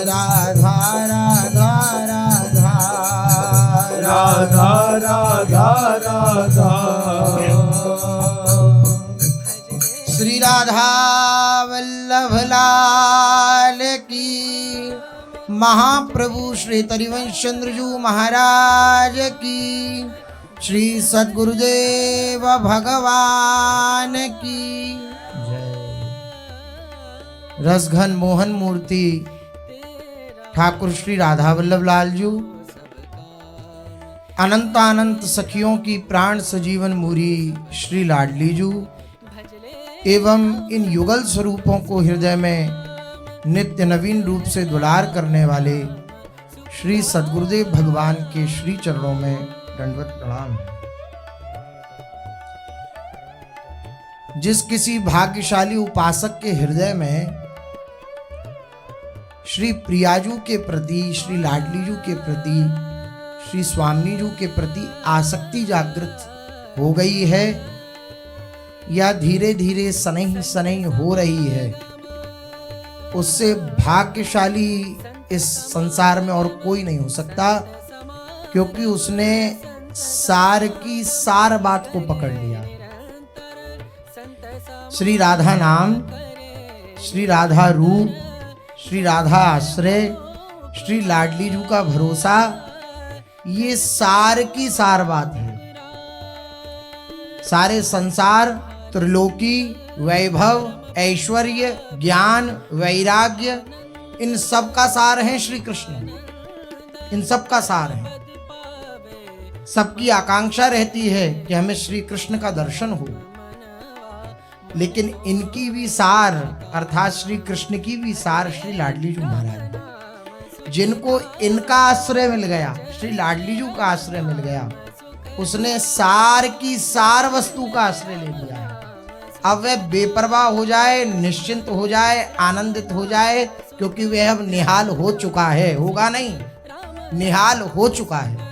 राधा राधा राधा राधा राधा राधा। श्री राधा वल्लभ लाल की, महाप्रभु श्री तरिवंश चंद्रजू महाराज की, श्री सद्गुरुदेव भगवान की जय। रसघन मोहन मूर्ति ठाकुर श्री राधा वल्लभ लाल जी, अनंतानंत सखियों की प्राण सजीवन मूरी श्री लाडली जू एवं इन युगल स्वरूपों को हृदय में नित्य नवीन रूप से दुलार करने वाले श्री सद्गुरुदेव भगवान के श्री चरणों में दंडवत प्रणाम है। जिस किसी भाग्यशाली उपासक के हृदय में श्री प्रियाजू के प्रति, श्री लाडलीजू के प्रति, श्री स्वामीजू के प्रति आसक्ति जागृत हो गई है या धीरे धीरे सनई सनई हो रही है, उससे भाग्यशाली इस संसार में और कोई नहीं हो सकता, क्योंकि उसने सार की सार बात को पकड़ लिया। श्री राधा नाम, श्री राधा रूप, श्री राधा आश्रय, श्री लाडली जू का भरोसा, ये सार की सार बात है। सारे संसार, त्रिलोकी, वैभव, ऐश्वर्य, ज्ञान, वैराग्य, इन सब का सार है श्री कृष्ण। इन सब का सार है। सबकी आकांक्षा रहती है कि हमें श्री कृष्ण का दर्शन हो, लेकिन इनकी भी सार अर्थात श्री कृष्ण की भी सार श्री लाडली जू महाराज, जिनको इनका आश्रय मिल गया, श्री लाडली जू का आश्रय मिल गया, उसने सार की सार वस्तु का आश्रय ले लिया है। अब वह बेपरवाह हो जाए, निश्चिंत हो जाए, आनंदित हो जाए, क्योंकि वह अब निहाल हो चुका है। होगा नहीं, निहाल हो चुका है।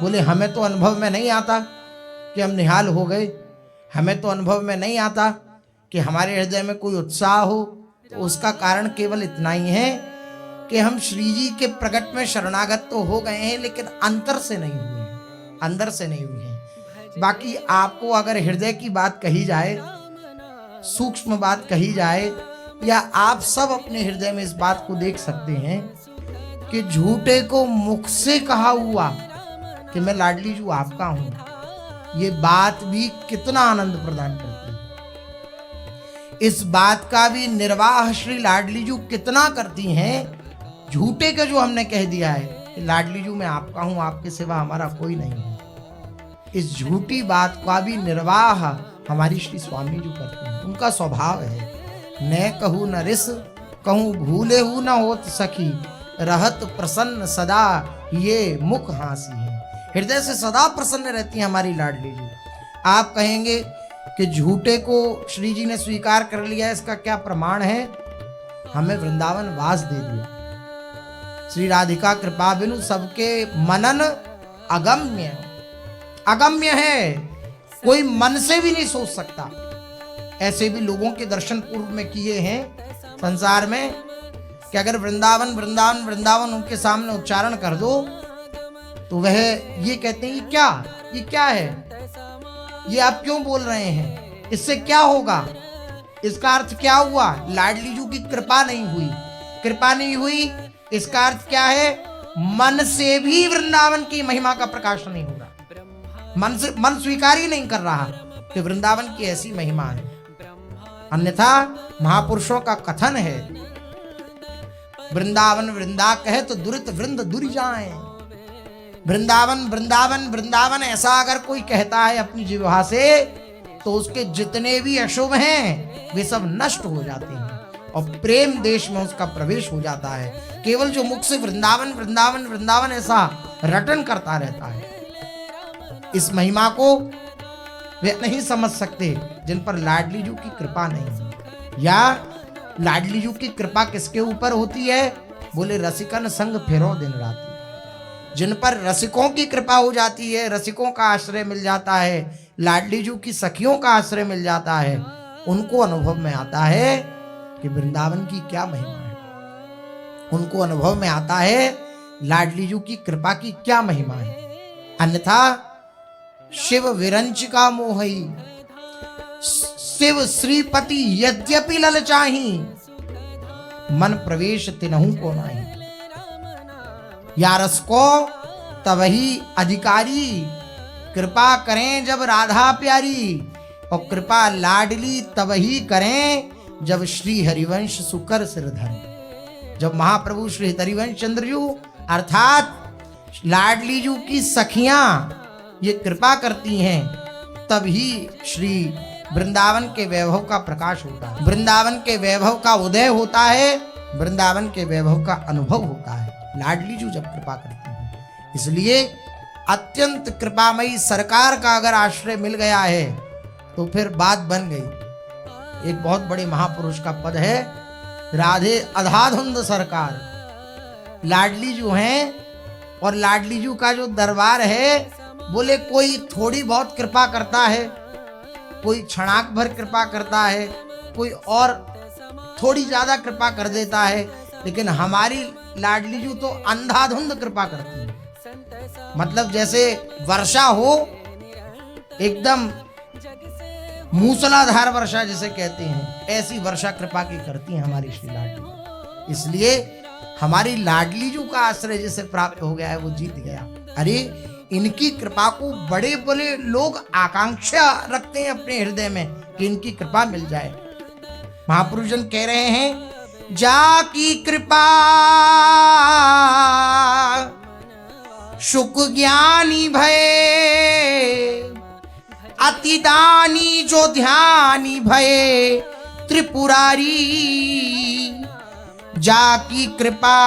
बोले हमें तो अनुभव में नहीं आता कि हम निहाल हो गए, हमें तो अनुभव में नहीं आता कि हमारे हृदय में कोई उत्साह हो। तो उसका कारण केवल इतना ही है कि हम श्री जी के प्रकट में शरणागत तो हो गए हैं, लेकिन अंतर से नहीं हुए हैं, अंदर से नहीं हुए हैं। बाकी आपको अगर हृदय की बात कही जाए, सूक्ष्म बात कही जाए, या आप सब अपने हृदय में इस बात को देख सकते हैं कि झूठे को मुख से कहा हुआ कि मैं लाडली जू आपका हूं, ये बात भी कितना आनंद प्रदान करती है। इस बात का भी निर्वाह श्री लाडली जू कितना करती हैं। झूठे का जो हमने कह दिया है कि लाडली जू मैं आपका हूं, आपके सिवा हमारा कोई नहीं है, इस झूठी बात का भी निर्वाह हमारी श्री स्वामी जी करते हैं। उनका स्वभाव है, न कहूँ न रिस कहूँ भूले हूँ न होत सखी, रहत प्रसन्न सदा ये मुख हासी है। हृदय से सदा प्रसन्न रहती है हमारी लाडली जी। आप कहेंगे कि झूठे को श्री जी ने स्वीकार कर लिया, इसका क्या प्रमाण है? हमें वृंदावन वास दे दिया। श्री राधिका कृपा बिनु सबके मनन अगम्य, अगम्य है, कोई मन से भी नहीं सोच सकता। ऐसे भी लोगों के दर्शन पूर्व में किए हैं संसार में कि अगर वृंदावन वृंदावन वृंदावन उनके सामने उच्चारण कर दो तो वह ये कहते हैं ये क्या है, ये आप क्यों बोल रहे हैं, इससे क्या होगा, इसका अर्थ क्या हुआ? लाडली जू की कृपा नहीं हुई। कृपा नहीं हुई इसका अर्थ क्या है? मन से भी वृंदावन की महिमा का प्रकाश नहीं हो रहा। मन स्वीकार ही नहीं कर रहा कि वृंदावन की ऐसी महिमा है। अन्यथा महापुरुषों का कथन है, वृंदावन वृंदा कहे तो दुरित वृंद दुरि जाए। वृंदावन वृंदावन वृंदावन ऐसा अगर कोई कहता है अपनी जिह्वा से, तो उसके जितने भी अशुभ हैं वे सब नष्ट हो जाते हैं और प्रेम देश में उसका प्रवेश हो जाता है। केवल जो मुख से वृंदावन वृंदावन वृंदावन ऐसा रटन करता रहता है, इस महिमा को वे नहीं समझ सकते जिन पर लाडली जू की कृपा नहीं है। या लाडली जू की कृपा किसके ऊपर होती है? बोले रसिकन संग फेरो दिन राती। जिन पर रसिकों की कृपा हो जाती है, रसिकों का आश्रय मिल जाता है, लाडली जू की सखियों का आश्रय मिल जाता है, उनको अनुभव में आता है कि वृंदावन की क्या महिमा है। उनको अनुभव में आता है लाडली जू की कृपा की क्या महिमा है। अन्यथा शिव विरंच का मोहई, शिव श्रीपति यद्यपि ललचाही, मन प्रवेश तिनहु को नाही। या रस को तबही अधिकारी, कृपा करें जब राधा प्यारी, और कृपा लाडली तबही करें जब श्री हरिवंश सुकर सिर धरे। जब महाप्रभु श्री हरिवंश चंद्र जू अर्थात लाडली जू की सखियां ये कृपा करती हैं, तभी श्री वृंदावन के वैभव का प्रकाश होता है, वृंदावन के वैभव का उदय होता है, वृंदावन के वैभव का अनुभव होता है लाडली जू जब कृपा करती है। इसलिए अत्यंत कृपामयी सरकार का अगर आश्रय मिल गया है तो फिर बात बन गई। एक बहुत बड़े महापुरुष का पद है, राधे अधाधुंद सरकार। लाडली जू हैं और लाडली जू का जो दरबार है, बोले कोई थोड़ी बहुत कृपा करता है, कोई क्षणाक भर कृपा करता है, कोई और थोड़ी ज्यादा कृपा कर देता है, लेकिन हमारी लाडली जू तो अंधाधुंध कृपा करती है। मतलब जैसे वर्षा हो, एकदम मूसलाधार वर्षा जिसे कहते हैं, ऐसी वर्षा कृपा की करती है हमारी श्री लाडली। इसलिए हमारी लाडली जू का आश्रय जिसे प्राप्त हो गया है वो जीत गया। अरे इनकी कृपा को बड़े बड़े लोग आकांक्षा रखते हैं अपने हृदय में कि इनकी कृपा मिल जाए। महापुरुष जन कह रहे हैं, जाकी कृपा शुक ज्ञानी भये, अति दानी जो ध्यानी भये त्रिपुरारी। जाकी कृपा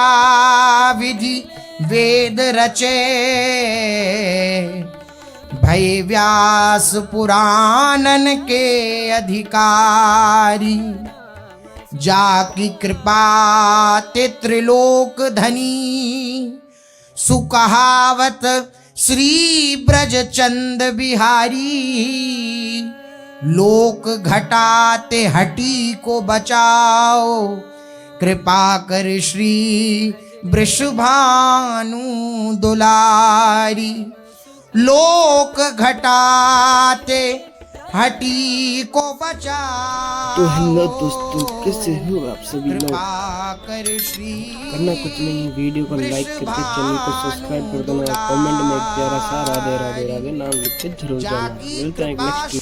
विधि वेद रचे, भय व्यास पुराणन के अधिकारी। जाकी कृपा ते त्रिलोक धनी, सुकहावत श्री ब्रज चंद बिहारी। लोक घटाते हटी को बचाओ, कृपा कर श्री वृषभानु दुलारी। लोक घटाते हटी को बचाओ। तो हेलो दोस्तों, कैसे हो आप सभी लोग। कर श्री करना कुछ नहीं, वीडियो को लाइक करके चैनल को सब्सक्राइब कर देना और कमेंट में एक प्यारा सा राधे राधे राधे नाम लिख के जरूर जाना। मिलते हैं नेक्स्ट